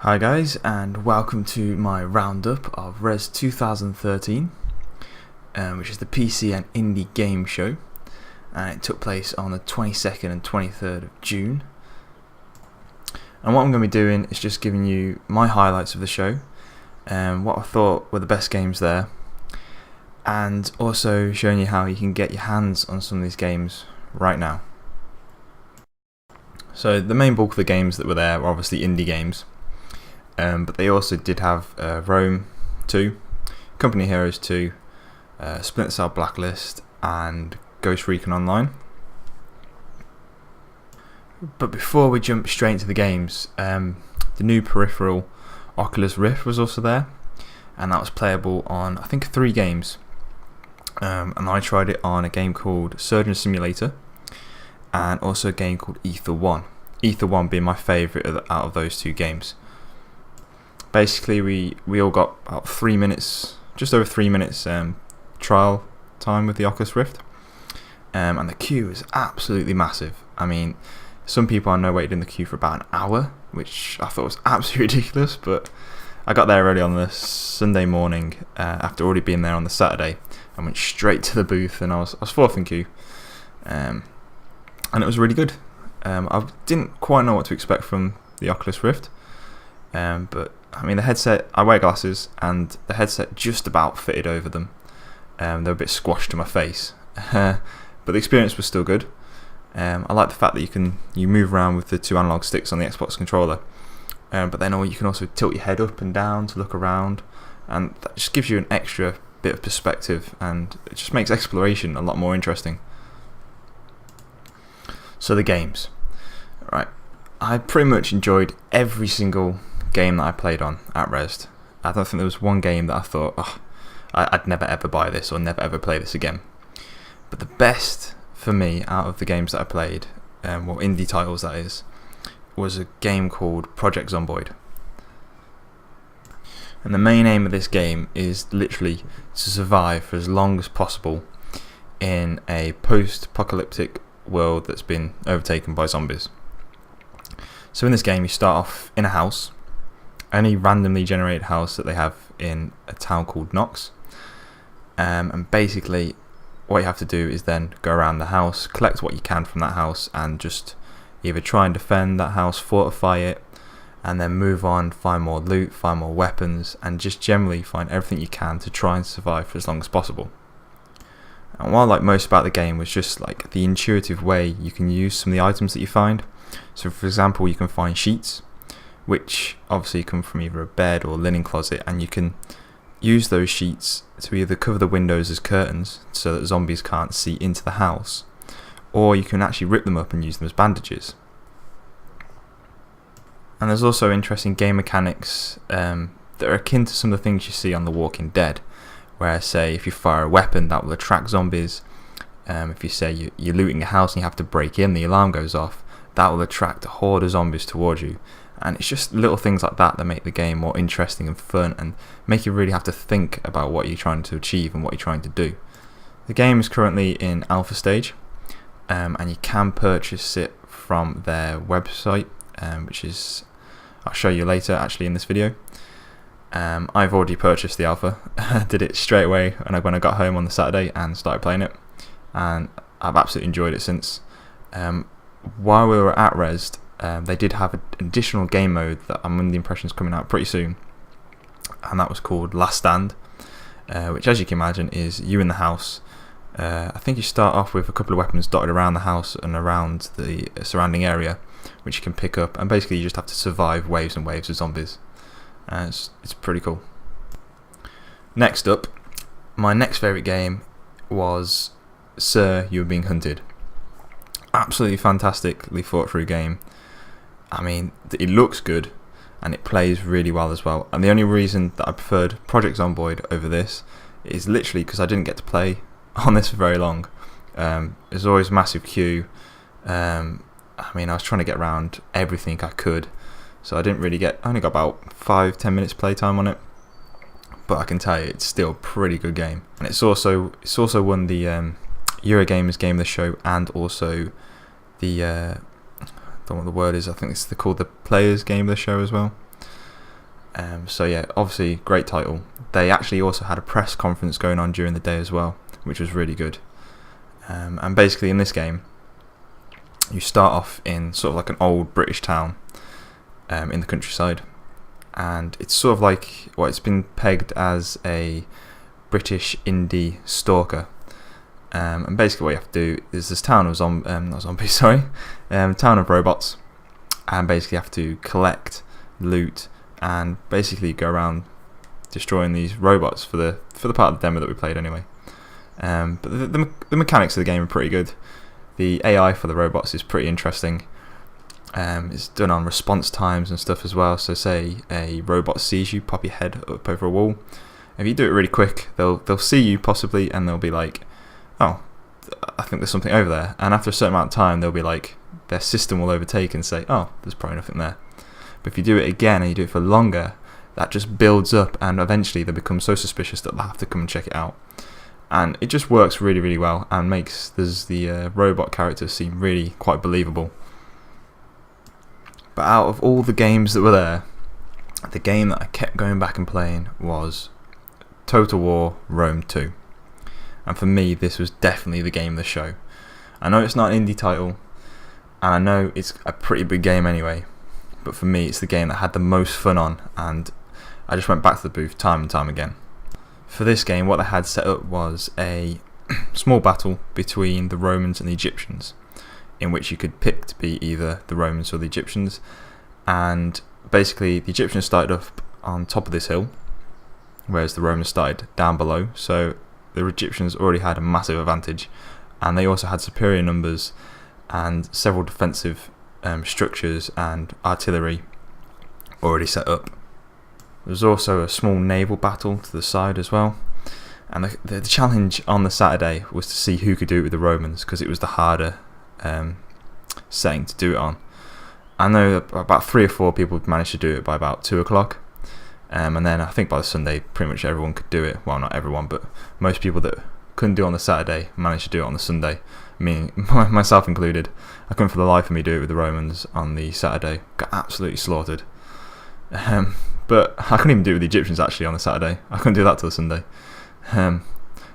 Hi guys, and welcome to my roundup of Rezzed 2013, which is the PC and indie game show, and it took place on the 22nd and 23rd of June. And what I'm going to be doing is just giving you my highlights of the show, what I thought were the best games there, and also showing you how you can get your hands on some of these games right now. So the main bulk of the games that were there were obviously indie games. But they also did have Rome 2, Company Heroes 2, Splinter Cell Blacklist, and Ghost Recon Online. But before we jump straight into the games, the new peripheral Oculus Rift was also there, and that was playable on I think 3 games. And I tried it on a game called Surgeon Simulator, and also a game called Ether 1. Ether 1 being my favourite out of those 2 games. Basically, we all got about 3 minutes, just over 3 minutes trial time with the Oculus Rift, and the queue is absolutely massive. I mean, some people I know waited in the queue for about an hour, which I thought was absolutely ridiculous, but I got there early on the Sunday morning after already being there on the Saturday, and went straight to the booth, and I was fourth in queue, and it was really good. I didn't quite know what to expect from the Oculus Rift, but I mean, the headset, I wear glasses, and the headset just about fitted over them. They were a bit squashed to my face, but the experience was still good. I like the fact that you move around with the 2 analog sticks on the Xbox controller, but then you can also tilt your head up and down to look around, and that just gives you an extra bit of perspective, and it just makes exploration a lot more interesting. So the games, right? I pretty much enjoyed every single game that I played on at Rezzed. I don't think there was one game that I thought, I'd never ever buy this or never ever play this again. But the best for me out of the games that I played, indie titles that is, was a game called Project Zomboid. And the main aim of this game is literally to survive for as long as possible in a post-apocalyptic world that's been overtaken by zombies. So in this game you start off in a house, any randomly generated house that they have in a town called Knox, and basically what you have to do is then go around the house, collect what you can from that house, and just either try and defend that house, fortify it, and then move on, find more loot, find more weapons, and just generally find everything you can to try and survive for as long as possible. And what I like most about the game was just like the intuitive way you can use some of the items that you find. So for example, you can find sheets, which obviously come from either a bed or a linen closet, and you can use those sheets to either cover the windows as curtains so that zombies can't see into the house, or you can actually rip them up and use them as bandages. And there's also interesting game mechanics that are akin to some of the things you see on The Walking Dead, where say if you fire a weapon that will attract zombies, if you say you're looting a house and you have to break in, the alarm goes off, that will attract a horde of zombies towards you. And it's just little things like that that make the game more interesting and fun, and make you really have to think about what you're trying to achieve and what you're trying to do. The game is currently in alpha stage, and you can purchase it from their website, which is, I'll show you later actually in this video. I've already purchased the alpha. Did it straight away when I got home on the Saturday and started playing it, and I've absolutely enjoyed it since. While we were at Rezzed, they did have an additional game mode that I'm under the impression is coming out pretty soon, and that was called Last Stand, which, as you can imagine, is you in the house. I think you start off with a couple of weapons dotted around the house and around the surrounding area, which you can pick up, and basically you just have to survive waves and waves of zombies. It's pretty cool. Next up, my next favourite game was Sir, You Were Being Hunted. Absolutely fantastically thought through game. I mean, it looks good and it plays really well as well. And the only reason that I preferred Project Zomboid over this is literally because I didn't get to play on this for very long. There's always a massive queue. I mean, I was trying to get around everything I could, so I only got about 5-10 minutes playtime on it. But I can tell you, it's still a pretty good game, and it's also won the Eurogamer's Game of the Show, and also the I don't know what the word is. I think it's called the Players Game of the Show as well. So yeah, obviously great title. They actually also had a press conference going on during the day as well, which was really good. And basically in this game, you start off in sort of like an old British town in the countryside, and it's sort of like, well, it's been pegged as a British indie stalker. And basically what you have to do is this town of not zombies, sorry, town of robots, and basically you have to collect loot and basically go around destroying these robots for the part of the demo that we played anyway. But the mechanics of the game are pretty good. The AI for the robots is pretty interesting. It's done on response times and stuff as well. So say a robot sees you, pop your head up over a wall. If you do it really quick, they'll see you possibly, and they'll be like, oh, I think there's something over there. And after a certain amount of time, they'll be like, their system will overtake and say, oh, there's probably nothing there. But if you do it again and you do it for longer, that just builds up, and eventually they become so suspicious that they'll have to come and check it out. And it just works really, really well, and makes the robot characters seem really quite believable. But out of all the games that were there, the game that I kept going back and playing was Total War Rome 2. And for me, this was definitely the game of the show. I know it's not an indie title, and I know it's a pretty big game anyway, but for me it's the game that I had the most fun on, and I just went back to the booth time and time again. For this game, what they had set up was a small battle between the Romans and the Egyptians, in which you could pick to be either the Romans or the Egyptians. And basically the Egyptians started up on top of this hill, whereas the Romans started down below. So the Egyptians already had a massive advantage, and they also had superior numbers and several defensive structures and artillery already set up. There was also a small naval battle to the side as well, and the challenge on the Saturday was to see who could do it with the Romans, because it was the harder setting to do it on. I know about 3 or 4 people managed to do it by about 2 o'clock, and then I think by the Sunday pretty much everyone could do it. Well, not everyone, but most people that couldn't do it on the Saturday managed to do it on the Sunday, me myself included. I couldn't for the life of me do it with the Romans on the Saturday. Got absolutely slaughtered. But I couldn't even do it with the Egyptians actually on the Saturday. I couldn't do that till the Sunday.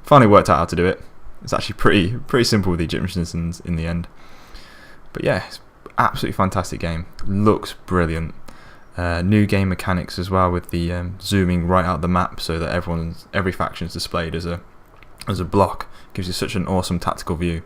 Finally worked out how to do it. It's actually pretty simple with the Egyptians in the end. But yeah, it's absolutely fantastic game. Looks brilliant. New game mechanics as well, with the zooming right out the map so that every faction is displayed as a block. Gives you such an awesome tactical view.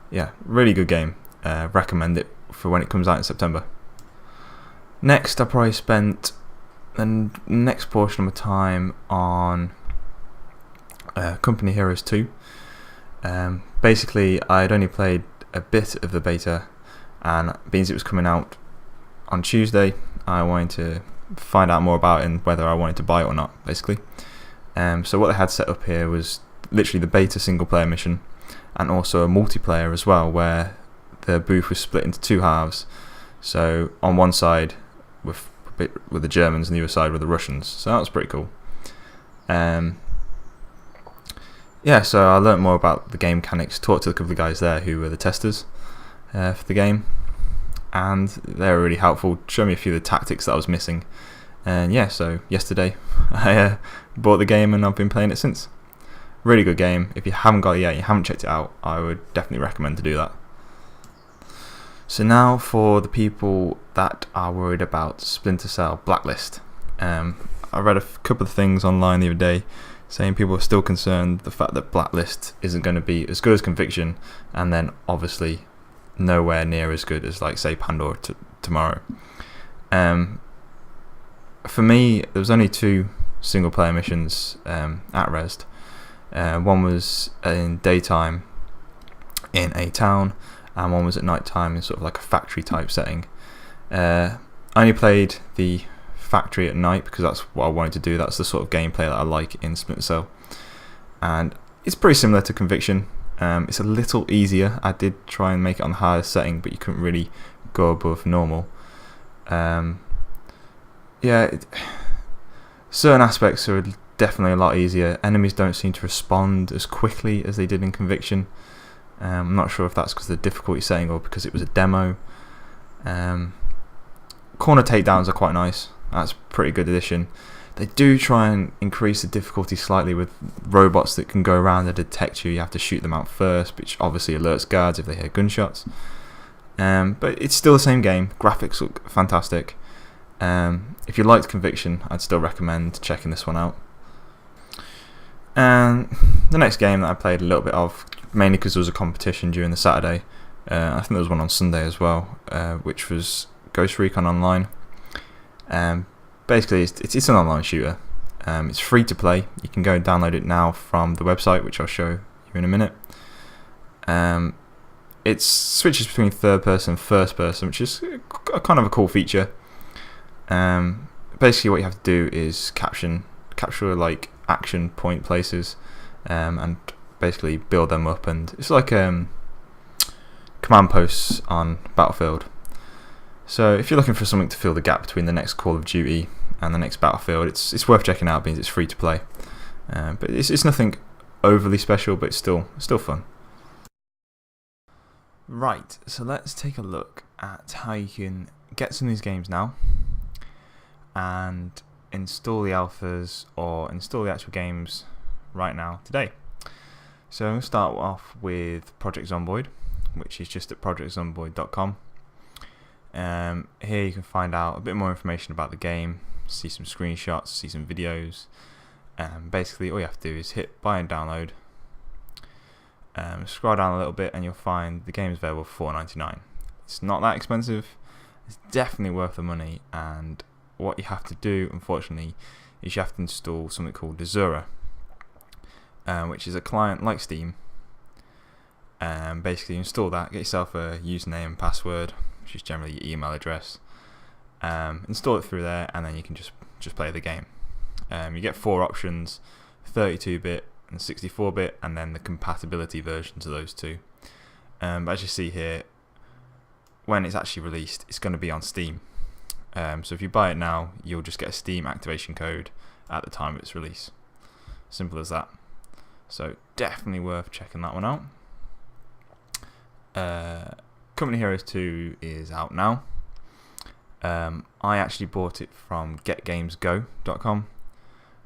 Yeah, really good game. Recommend it for when it comes out in September. Next, I probably spent the next portion of my time on Company Heroes 2. Basically, I had only played a bit of the beta, and being it was coming out on Tuesday, I wanted to find out more about it and whether I wanted to buy it or not, basically. So what they had set up here was literally the beta single player mission, and also a multiplayer as well, where the booth was split into 2 halves. So on one side with the Germans and the other side with the Russians. So that was pretty cool. Yeah, so I learnt more about the game mechanics, talked to a couple of guys there who were the testers for the game, and they were really helpful, showed me a few of the tactics that I was missing. And yeah, so yesterday I bought the game and I've been playing it since. Really good game. If you haven't got it yet, you haven't checked it out, I would definitely recommend to do that. So now for the people that are worried about Splinter Cell Blacklist. I read a couple of things online the other day saying people are still concerned the fact that Blacklist isn't going to be as good as Conviction, and then obviously nowhere near as good as, like, say, Pandora Tomorrow. For me, there was only 2 single player missions at Rezzed. One was in daytime in a town, and one was at night time in sort of like a factory type setting. I only played the factory at night because that's what I wanted to do. That's the sort of gameplay that I like in Splinter Cell, and it's pretty similar to Conviction. It's a little easier. I did try and make it on the hardest setting, but you couldn't really go above normal. Certain aspects are definitely a lot easier. Enemies don't seem to respond as quickly as they did in Conviction. I'm not sure if that's because of the difficulty setting or because it was a demo. Corner takedowns are quite nice. That's a pretty good addition. They do try and increase the difficulty slightly with robots that can go around and detect you. You have to shoot them out first, which obviously alerts guards if they hear gunshots. But it's still the same game. Graphics look fantastic. If you liked Conviction, I'd still recommend checking this one out. And the next game that I played a little bit of, mainly because there was a competition during the Saturday. I think there was one on Sunday as well, which was Ghost Recon Online. Basically, it's an online shooter. It's free to play. You can go and download it now from the website, which I'll show you in a minute. It switches between third person and first person, which is kind of a cool feature. Basically, what you have to do is capture like action point places, and basically build them up. And it's like command posts on Battlefield. So if you're looking for something to fill the gap between the next Call of Duty and the next Battlefield, it's worth checking out because it's free to play. But it's nothing overly special, but it's still fun. Right, so let's take a look at how you can get some of these games now and install the alphas or install the actual games right now today. So I'm going to start off with Project Zomboid, which is just at projectzomboid.com. Here you can find out a bit more information about the game, see some screenshots, see some videos. Basically all you have to do is hit buy and download. Scroll down a little bit and you'll find the game is available for $4.99. It's not that expensive, it's definitely worth the money, and what you have to do, unfortunately, is you have to install something called Rezzed, which is a client like Steam. Basically install that, get yourself a username and password, which is generally your email address. Install it through there, and then you can just play the game. You get 4 options: 32-bit and 64-bit, and then the compatibility versions of those two. But as you see here, when it's actually released, it's going to be on Steam. So if you buy it now, you'll just get a Steam activation code at the time of its release. Simple as that. So definitely worth checking that one out. Company Heroes 2 is out now. I actually bought it from getgamesgo.com,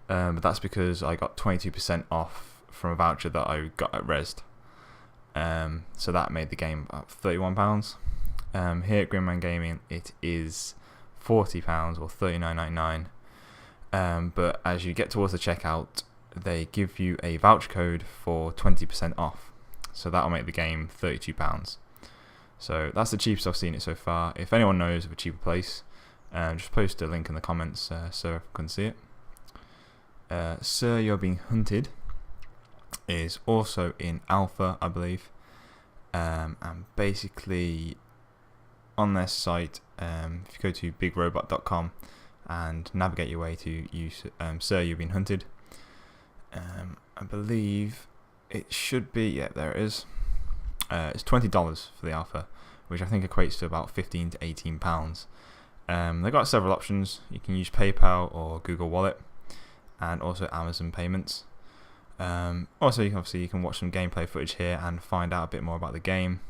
but that's because I got 22% off from a voucher that I got at Rezzed. So that made the game about £31. Here at Grimman Gaming it is £40 or $39.99. But as you get towards the checkout, they give you a voucher code for 20% off. So that'll make the game £32. So that's the cheapest I've seen it so far. If anyone knows of a cheaper place, just post a link in the comments so everyone can see it. Sir, You're Being Hunted is also in alpha, I believe. And basically on their site, if you go to bigrobot.com and navigate your way to use Sir, You've Been Hunted, I believe it should be, yeah, there it is. It's $20 for the alpha, which I think equates to about £15 to £18. They've got several options. You can use PayPal or Google Wallet, and also Amazon payments. Also, you can watch some gameplay footage here and find out a bit more about the game.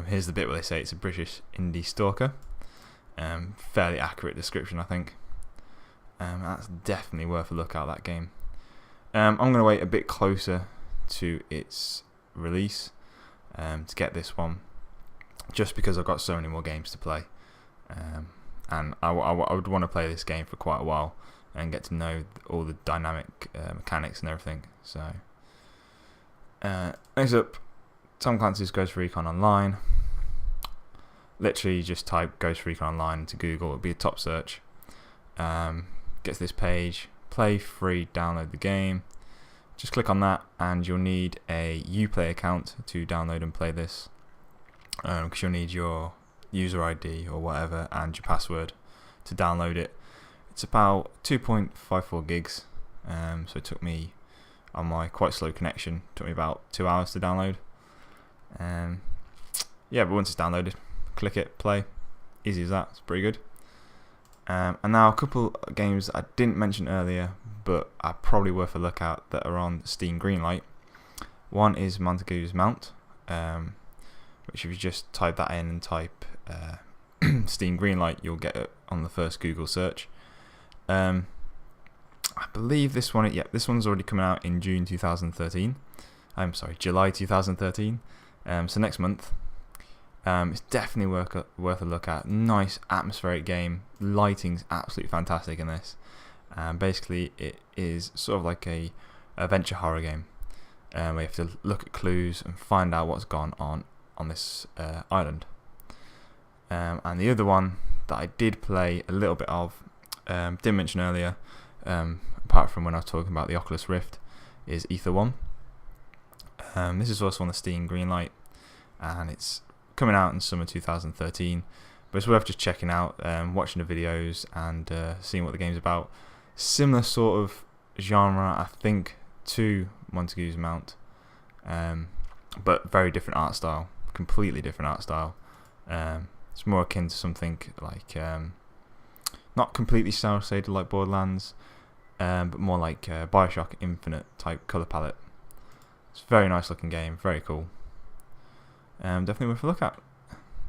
Here's the bit where they say it's a British indie stalker. Fairly accurate description, I think. That's definitely worth a look at, that game. I'm going to wait a bit closer to its release to get this one, just because I've got so many more games to play, and I would want to play this game for quite a while and get to know all the dynamic mechanics and everything. So next up, Tom Clancy's Ghost Recon Online. Literally just type Ghost Recon Online into Google, it'll be a top search. Gets this page, play free, download the game. Just click on that and you'll need a Uplay account to download and play this, because you'll need your user ID or whatever and your password to download it. It's about 2.54 gigs, so it took me, on my quite slow connection, took me about 2 hours to download. Yeah, but once it's downloaded, click it, play, easy as that. It's pretty good. And now a couple of games I didn't mention earlier, but are probably worth a look at, that are on Steam Greenlight. One is Montague's Mount, which if you just type that in and type Steam Greenlight, you'll get it on the first Google search. I believe this one, this one's already coming out in June 2013. I'm sorry, July 2013. So next month. It's definitely worth a look at. Nice atmospheric game. Lighting's absolutely fantastic in this. Basically, it is sort of like a adventure horror game, where you have to look at clues and find out what's gone on this island. And the other one that I did play a little bit of, didn't mention earlier, apart from when I was talking about the Oculus Rift, is Ether 1. This is also on the Steam Greenlight, and it's coming out in summer 2013, but it's worth just checking out, watching the videos and seeing what the game's about. Similar sort of genre, I think, to Montague's Mount, but very different art style, completely different art style. It's more akin to something like, not completely cel-shaded like Borderlands, but more like Bioshock Infinite type colour palette. It's a very nice looking game, very cool. Definitely worth a look at.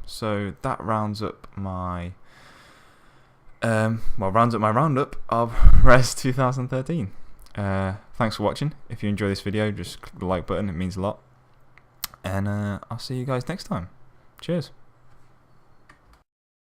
So that rounds up my roundup of Rezzed 2013. Thanks for watching. If you enjoy this video, just click the like button, it means a lot. And I'll see you guys next time. Cheers.